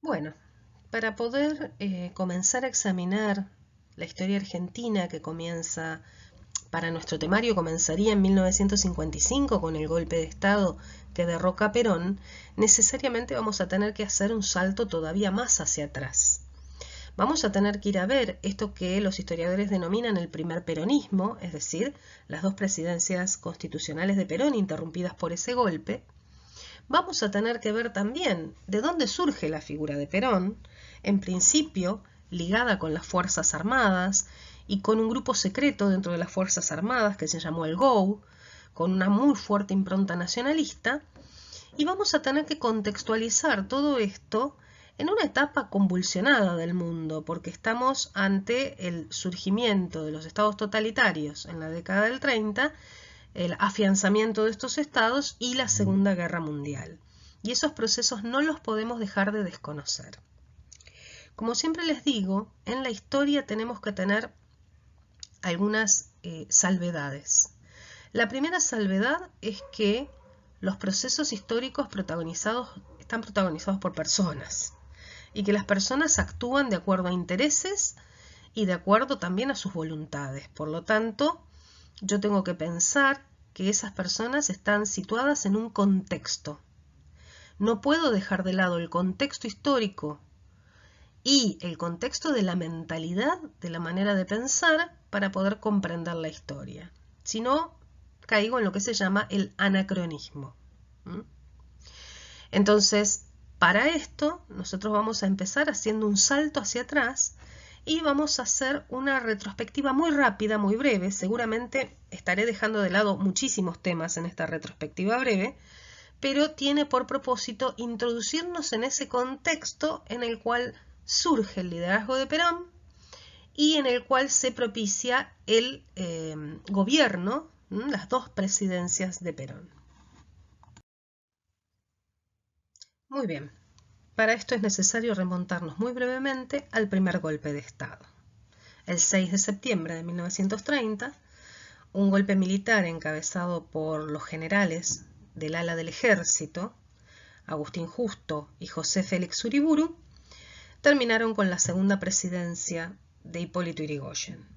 Bueno, para poder comenzar a examinar la historia argentina que comienza, para nuestro temario comenzaría en 1955 con el golpe de Estado que derroca a Perón, necesariamente vamos a tener que hacer un salto todavía más hacia atrás. Vamos a tener que ir a ver esto que los historiadores denominan el primer peronismo, es decir, las dos presidencias constitucionales de Perón interrumpidas por ese golpe. Vamos a tener que ver también de dónde surge la figura de Perón, en principio ligada con las Fuerzas Armadas y con un grupo secreto dentro de las Fuerzas Armadas que se llamó el GOU, con una muy fuerte impronta nacionalista, y vamos a tener que contextualizar todo esto en una etapa convulsionada del mundo, porque estamos ante el surgimiento de los estados totalitarios en la década del 30, el afianzamiento de estos estados y la Segunda Guerra Mundial. Y esos procesos no los podemos dejar de desconocer. Como siempre les digo, en la historia tenemos que tener algunas salvedades. La primera salvedad es que los procesos históricos están protagonizados por personas y que las personas actúan de acuerdo a intereses y de acuerdo también a sus voluntades. Por lo tanto, yo tengo que pensar que esas personas están situadas en un contexto. No puedo dejar de lado el contexto histórico y el contexto de la mentalidad, de la manera de pensar, para poder comprender la historia. Si no, caigo en lo que se llama el anacronismo. Entonces, para esto, nosotros vamos a empezar haciendo un salto hacia atrás y vamos a hacer una retrospectiva muy rápida, muy breve. Seguramente estaré dejando de lado muchísimos temas en esta retrospectiva breve, pero tiene por propósito introducirnos en ese contexto en el cual surge el liderazgo de Perón y en el cual se propicia el gobierno, las dos presidencias de Perón. Muy bien, para esto es necesario remontarnos muy brevemente al primer golpe de Estado. El 6 de septiembre de 1930, un golpe militar encabezado por los generales del ala del ejército, Agustín Justo y José Félix Uriburu, terminaron con la segunda presidencia de Hipólito Yrigoyen.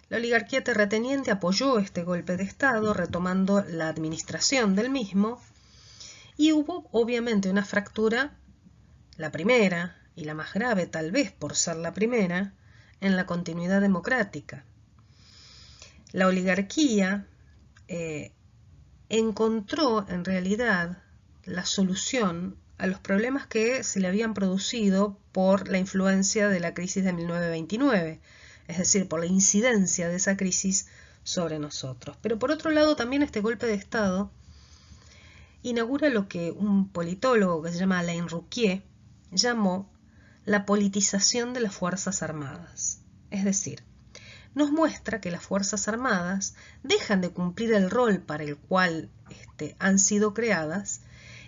La oligarquía terrateniente apoyó este golpe de Estado, retomando la administración del mismo, y hubo obviamente una fractura, la primera y la más grave tal vez por ser la primera, en la continuidad democrática. La oligarquía encontró en realidad la solución a los problemas que se le habían producido por la influencia de la crisis de 1929, es decir, por la incidencia de esa crisis sobre nosotros. Pero por otro lado, también este golpe de Estado inaugura lo que un politólogo que se llama Alain Rouquier llamó la politización de las Fuerzas Armadas. Es decir, nos muestra que las Fuerzas Armadas dejan de cumplir el rol para el cual han sido creadas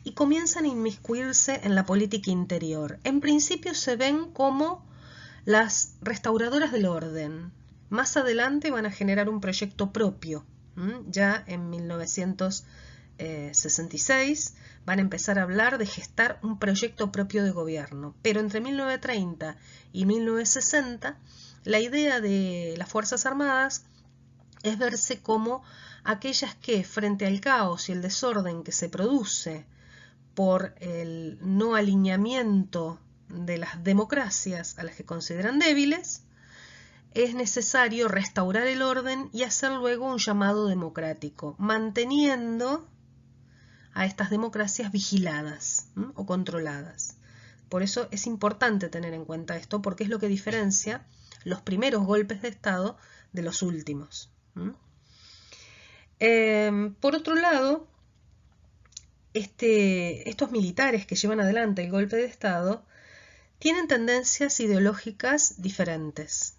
y comienzan a inmiscuirse en la política interior. En principio se ven como las restauradoras del orden. Más adelante van a generar un proyecto propio. Ya en 1966 van a empezar a hablar de gestar un proyecto propio de gobierno. Pero entre 1930 y 1960 la idea de las Fuerzas Armadas es verse como aquellas que, frente al caos y el desorden que se produce por el no alineamiento de las democracias a las que consideran débiles, es necesario restaurar el orden y hacer luego un llamado democrático, manteniendo a estas democracias vigiladas o controladas. Por eso es importante tener en cuenta esto, porque es lo que diferencia los primeros golpes de Estado de los últimos. Por otro lado, estos militares que llevan adelante el golpe de Estado tienen tendencias ideológicas diferentes.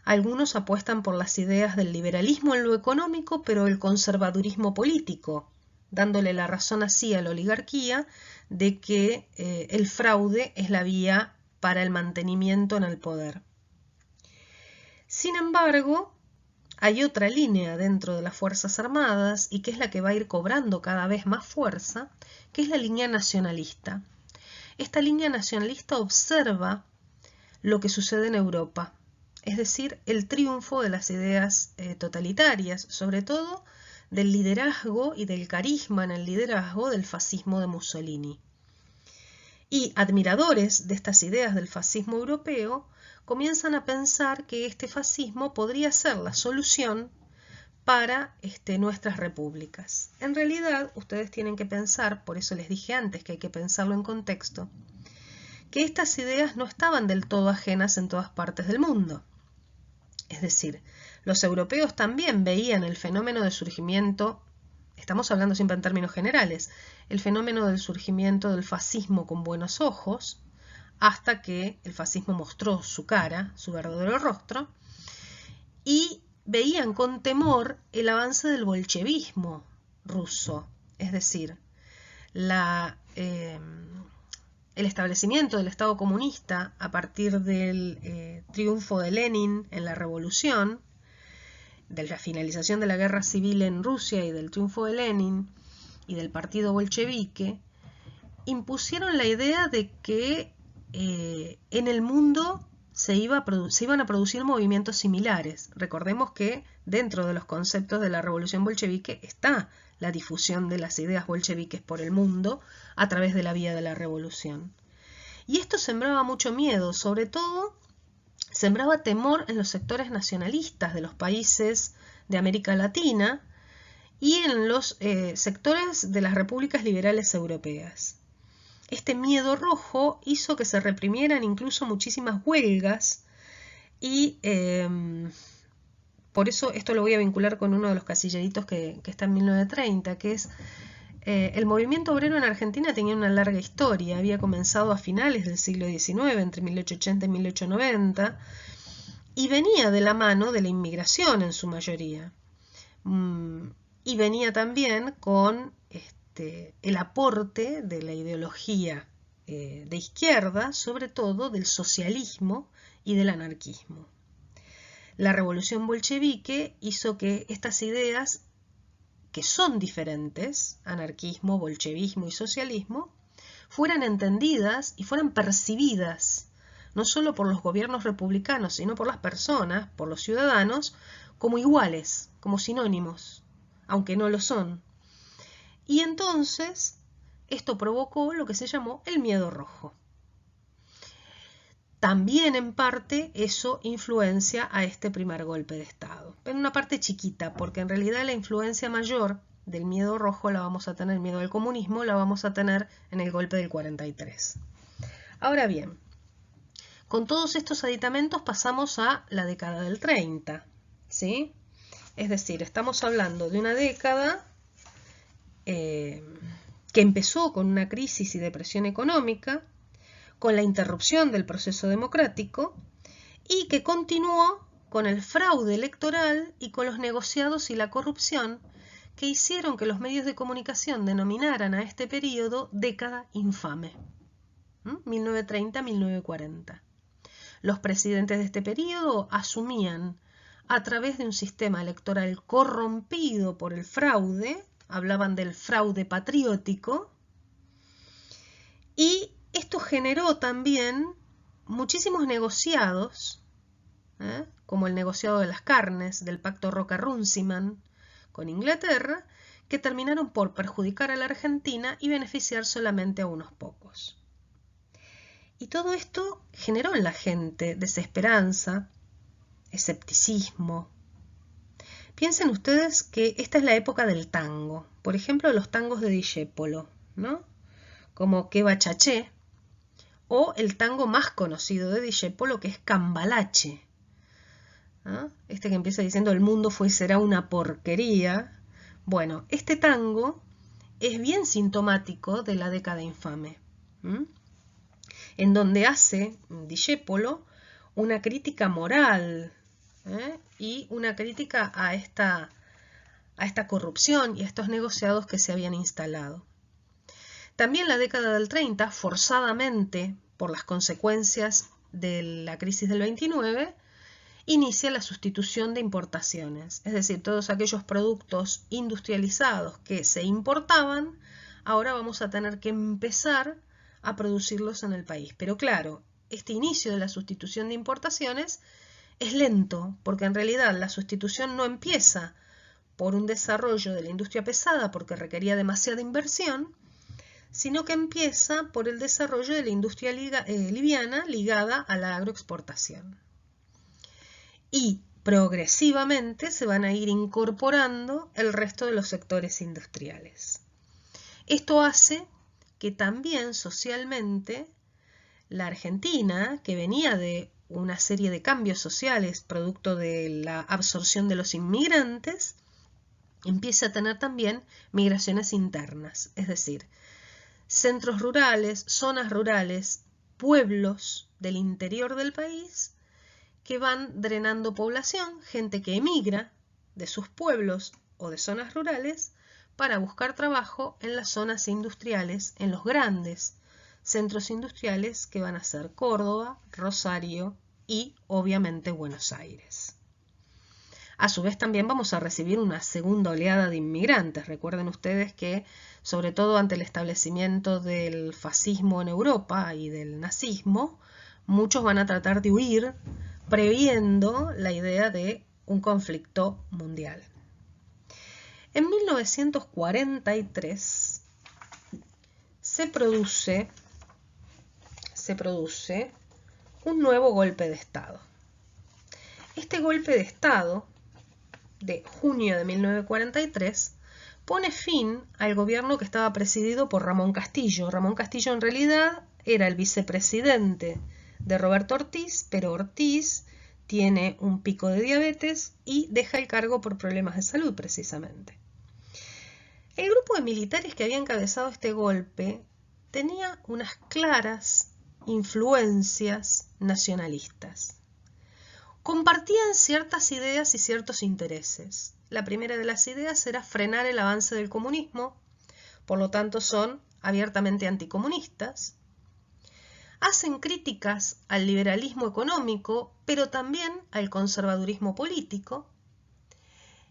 Algunos apuestan por las ideas del liberalismo en lo económico, pero el conservadurismo político, dándole la razón así a la oligarquía de que el fraude es la vía para el mantenimiento en el poder. Sin embargo, hay otra línea dentro de las Fuerzas Armadas y que es la que va a ir cobrando cada vez más fuerza, que es la línea nacionalista. esta línea nacionalista observa lo que sucede en Europa, es decir, el triunfo de las ideas totalitarias, sobre todo del liderazgo y del carisma en el liderazgo del fascismo de Mussolini. Y admiradores de estas ideas del fascismo europeo comienzan a pensar que este fascismo podría ser la solución para nuestras repúblicas. En realidad, ustedes tienen que pensar, por eso les dije antes que hay que pensarlo en contexto, que estas ideas no estaban del todo ajenas en todas partes del mundo. Es decir, los europeos también veían el fenómeno de surgimiento, estamos hablando siempre en términos generales, el fenómeno del surgimiento del fascismo con buenos ojos, hasta que el fascismo mostró su cara, su verdadero rostro, y veían con temor el avance del bolchevismo ruso, es decir, el establecimiento del Estado comunista a partir del triunfo de Lenin en la revolución, de la finalización de la guerra civil en Rusia y del triunfo de Lenin y del partido bolchevique, impusieron la idea de que en el mundo se iban a producir movimientos similares. Recordemos que dentro de los conceptos de la revolución bolchevique está la difusión de las ideas bolcheviques por el mundo a través de la vía de la revolución. Y esto sembraba mucho miedo, sobre todo sembraba temor en los sectores nacionalistas de los países de América Latina y en los sectores de las repúblicas liberales europeas. Este miedo rojo hizo que se reprimieran incluso muchísimas huelgas y por eso esto lo voy a vincular con uno de los casilleritos que está en 1930, que es el movimiento obrero en Argentina tenía una larga historia, había comenzado a finales del siglo XIX, entre 1880 y 1890, y venía de la mano de la inmigración en su mayoría. Y venía también con el aporte de la ideología de izquierda, sobre todo del socialismo y del anarquismo. La revolución bolchevique hizo que estas ideas, que son diferentes, anarquismo, bolchevismo y socialismo, fueran entendidas y fueran percibidas, no solo por los gobiernos republicanos, sino por las personas, por los ciudadanos, como iguales, como sinónimos, aunque no lo son. Y entonces esto provocó lo que se llamó el miedo rojo. También en parte eso influencia a este primer golpe de Estado, en una parte chiquita, porque en realidad la influencia mayor del miedo rojo la vamos a tener, el miedo al comunismo, la vamos a tener en el golpe del 43. Ahora bien, con todos estos aditamentos pasamos a la década del 30, ¿sí? Es decir, estamos hablando de una década que empezó con una crisis y depresión económica, con la interrupción del proceso democrático y que continuó con el fraude electoral y con los negociados y la corrupción que hicieron que los medios de comunicación denominaran a este periodo década infame, 1930-1940. Los presidentes de este periodo asumían a través de un sistema electoral corrompido por el fraude, hablaban del fraude patriótico, y esto generó también muchísimos negociados, como el negociado de las carnes del pacto Roca-Runciman con Inglaterra, que terminaron por perjudicar a la Argentina y beneficiar solamente a unos pocos. Y todo esto generó en la gente desesperanza, escepticismo. Piensen ustedes que esta es la época del tango, por ejemplo los tangos de Discépolo, ¿no? Como Que Bachaché, o el tango más conocido de Discépolo, que es Cambalache, ¿no? Este que empieza diciendo el mundo fue y será una porquería. Bueno, este tango es bien sintomático de la década infame, en donde hace Discépolo una crítica moral y una crítica a esta corrupción y a estos negociados que se habían instalado. También la década del 30, forzadamente por las consecuencias de la crisis del 29, inicia la sustitución de importaciones, es decir, todos aquellos productos industrializados que se importaban, ahora vamos a tener que empezar a producirlos en el país. Pero claro, este inicio de la sustitución de importaciones es lento, porque en realidad la sustitución no empieza por un desarrollo de la industria pesada, porque requería demasiada inversión, sino que empieza por el desarrollo de la industria liviana ligada a la agroexportación. Y progresivamente se van a ir incorporando el resto de los sectores industriales. Esto hace que también socialmente la Argentina, que venía de una serie de cambios sociales producto de la absorción de los inmigrantes, empieza a tener también migraciones internas, es decir, centros rurales, zonas rurales, pueblos del interior del país que van drenando población, gente que emigra de sus pueblos o de zonas rurales para buscar trabajo en las zonas industriales, en los grandes centros industriales que van a ser Córdoba, Rosario y obviamente Buenos Aires. A su vez también vamos a recibir una segunda oleada de inmigrantes. Recuerden ustedes que, sobre todo ante el establecimiento del fascismo en Europa y del nazismo, muchos van a tratar de huir previendo la idea de un conflicto mundial. En 1943 se produce un nuevo golpe de Estado. Este golpe de Estado de junio de 1943 pone fin al gobierno que estaba presidido por Ramón Castillo. Ramón Castillo en realidad era el vicepresidente de Roberto Ortiz, pero Ortiz tiene un pico de diabetes y deja el cargo por problemas de salud precisamente. El grupo de militares que había encabezado este golpe tenía unas claras influencias nacionalistas. Compartían ciertas ideas y ciertos intereses. La primera de las ideas era frenar el avance del comunismo, por lo tanto son abiertamente anticomunistas. Hacen críticas al liberalismo económico, pero también al conservadurismo político,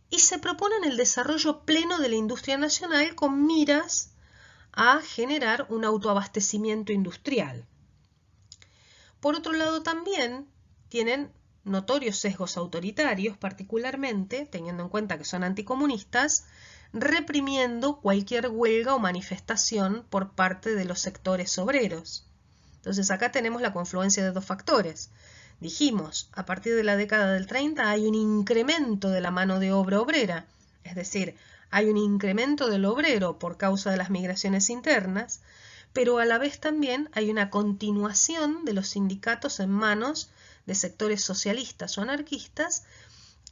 y se proponen el desarrollo pleno de la industria nacional con miras a generar un autoabastecimiento industrial. Por otro lado, también tienen notorios sesgos autoritarios, particularmente, teniendo en cuenta que son anticomunistas, reprimiendo cualquier huelga o manifestación por parte de los sectores obreros. Entonces acá tenemos la confluencia de dos factores. Dijimos, a partir de la década del 30 hay un incremento de la mano de obra obrera, es decir, hay un incremento del obrero por causa de las migraciones internas, pero a la vez también hay una continuación de los sindicatos en manos de sectores socialistas o anarquistas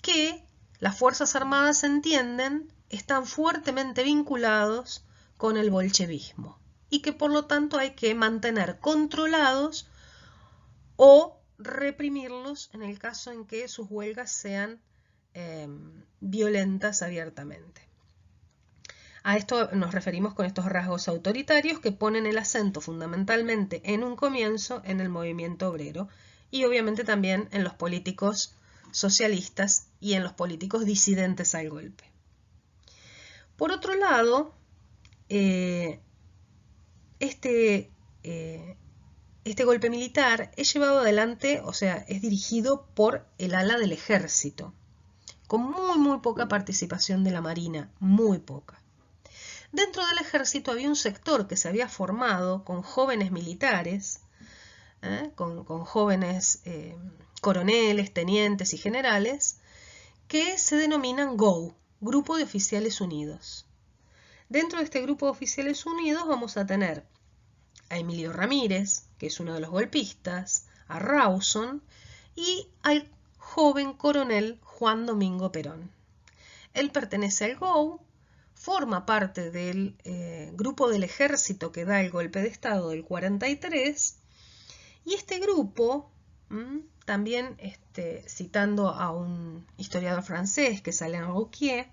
que las Fuerzas Armadas entienden están fuertemente vinculados con el bolchevismo y que por lo tanto hay que mantener controlados o reprimirlos en el caso en que sus huelgas sean violentas abiertamente. A esto nos referimos con estos rasgos autoritarios que ponen el acento fundamentalmente en un comienzo en el movimiento obrero y obviamente también en los políticos socialistas y en los políticos disidentes al golpe. Por otro lado, este golpe militar es llevado adelante, o sea, es dirigido por el ala del ejército, con muy poca participación de la marina, muy poca. Dentro del ejército había un sector que se había formado con jóvenes militares, con jóvenes coroneles, tenientes y generales, que se denominan GOU, Grupo de Oficiales Unidos. Dentro de este Grupo de Oficiales Unidos vamos a tener a Emilio Ramírez, que es uno de los golpistas, a Rawson y al joven coronel Juan Domingo Perón. Él pertenece al GOU, forma parte del grupo del ejército que da el golpe de Estado del 43, y este grupo, también citando a un historiador francés que es Alain Rouquier,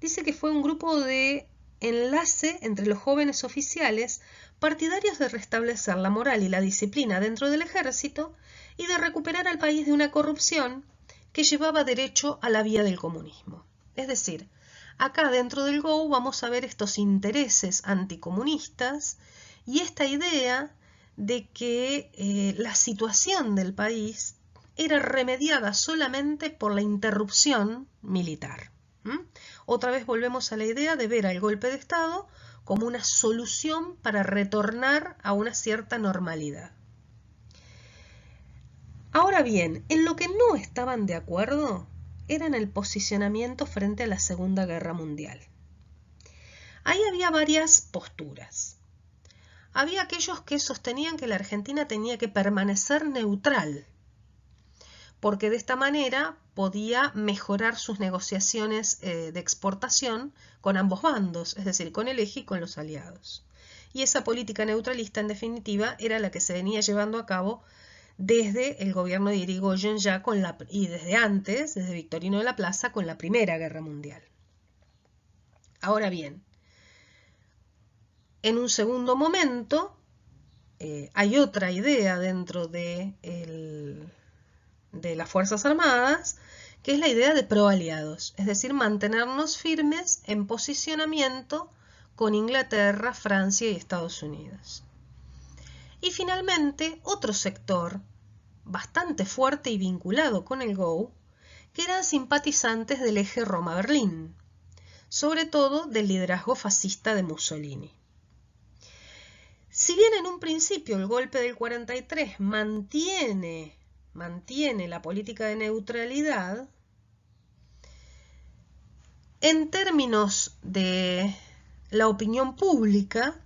dice que fue un grupo de enlace entre los jóvenes oficiales partidarios de restablecer la moral y la disciplina dentro del ejército y de recuperar al país de una corrupción que llevaba derecho a la vía del comunismo. Es decir, acá dentro del GOU vamos a ver estos intereses anticomunistas y esta idea de que la situación del país era remediada solamente por la interrupción militar. Otra vez volvemos a la idea de ver al golpe de Estado como una solución para retornar a una cierta normalidad. Ahora bien, en lo que no estaban de acuerdo era en el posicionamiento frente a la Segunda Guerra Mundial. Ahí había varias posturas. Había aquellos que sostenían que la Argentina tenía que permanecer neutral, porque de esta manera podía mejorar sus negociaciones de exportación con ambos bandos, es decir, con el eje y con los aliados. Y esa política neutralista, en definitiva, era la que se venía llevando a cabo desde el gobierno de Irigoyen y desde antes, desde Victorino de la Plaza, con la Primera Guerra Mundial. Ahora bien, en un segundo momento, hay otra idea dentro de las Fuerzas Armadas, que es la idea de proaliados, es decir, mantenernos firmes en posicionamiento con Inglaterra, Francia y Estados Unidos. Y finalmente, otro sector bastante fuerte y vinculado con el GO, que eran simpatizantes del eje Roma-Berlín, sobre todo del liderazgo fascista de Mussolini. Si bien en un principio el golpe del 43 mantiene la política de neutralidad, en términos de la opinión pública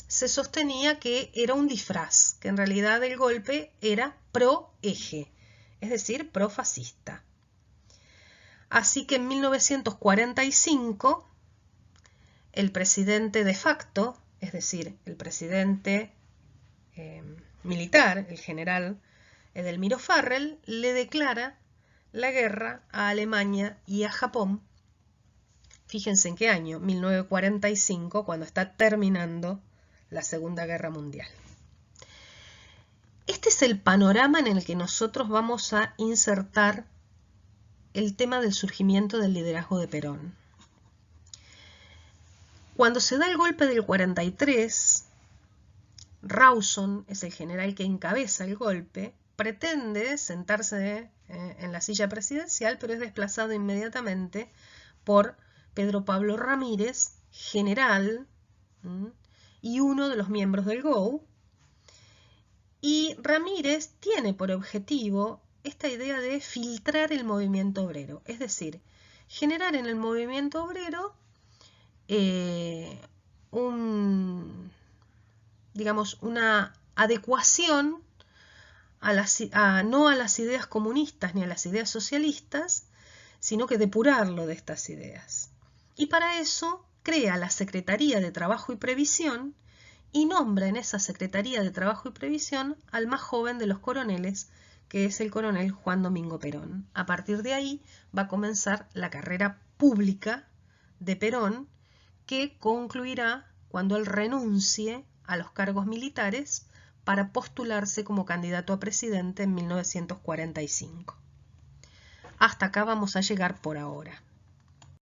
se sostenía que era un disfraz, que en realidad el golpe era pro-eje, es decir, pro-fascista. Así que en 1945 el presidente de facto, es decir, el presidente militar, el general Edelmiro Farrell, le declara la guerra a Alemania y a Japón. Fíjense en qué año, 1945, cuando está terminando la Segunda Guerra Mundial. Este es el panorama en el que nosotros vamos a insertar el tema del surgimiento del liderazgo de Perón. Cuando se da el golpe del 43, Rawson es el general que encabeza el golpe, pretende sentarse en la silla presidencial, pero es desplazado inmediatamente por Pedro Pablo Ramírez, general y uno de los miembros del GO. Y Ramírez tiene por objetivo esta idea de filtrar el movimiento obrero, es decir, generar en el movimiento obrero una adecuación no a las ideas comunistas ni a las ideas socialistas, sino que depurarlo de estas ideas. Y para eso crea la Secretaría de Trabajo y Previsión y nombra en esa Secretaría de Trabajo y Previsión al más joven de los coroneles, que es el coronel Juan Domingo Perón. A partir de ahí va a comenzar la carrera pública de Perón, que concluirá cuando él renuncie a los cargos militares para postularse como candidato a presidente en 1945. Hasta acá vamos a llegar por ahora.